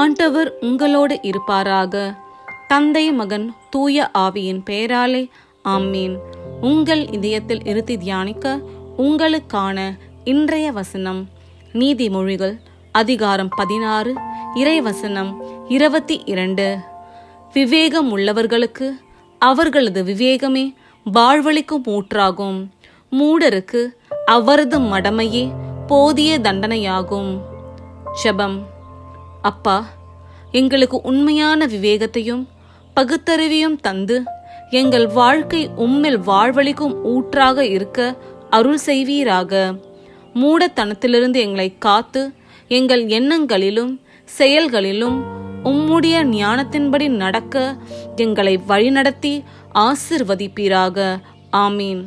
ஆண்டவர் உங்களோடு இருப்பாராக. தந்தை, மகன், தூய ஆவியின் பெயராலே ஆமீன். உங்கள் இதயத்தில் இருத்தி தியானிக்க உங்களுக்கான இன்றைய வசனம் நீதிமொழிகள் அதிகாரம் 16 இறைவசனம் 22. விவேகம் உள்ளவர்களுக்கு அவர்களது விவேகமே வாழ்வளிக்கும் ஊற்றாகும். மூடருக்கு அவரது மடமையே போதிய தண்டனையாகும். ஜெபம். அப்பா, எங்களுக்கு உண்மையான விவேகத்தையும் பகுத்தறிவையும் தந்து எங்கள் வாழ்க்கை உம்மில் வாழ்வளிக்கும் ஊற்றாக இருக்க அருள் செய்வீராக. மூடத்தனத்திலிருந்து எங்களை காத்து எங்கள் எண்ணங்களிலும் செயல்களிலும் உம்முடைய ஞானத்தின்படி நடக்க எங்களை வழிநடத்தி ஆசிர்வதிப்பீராக. ஆமீன்.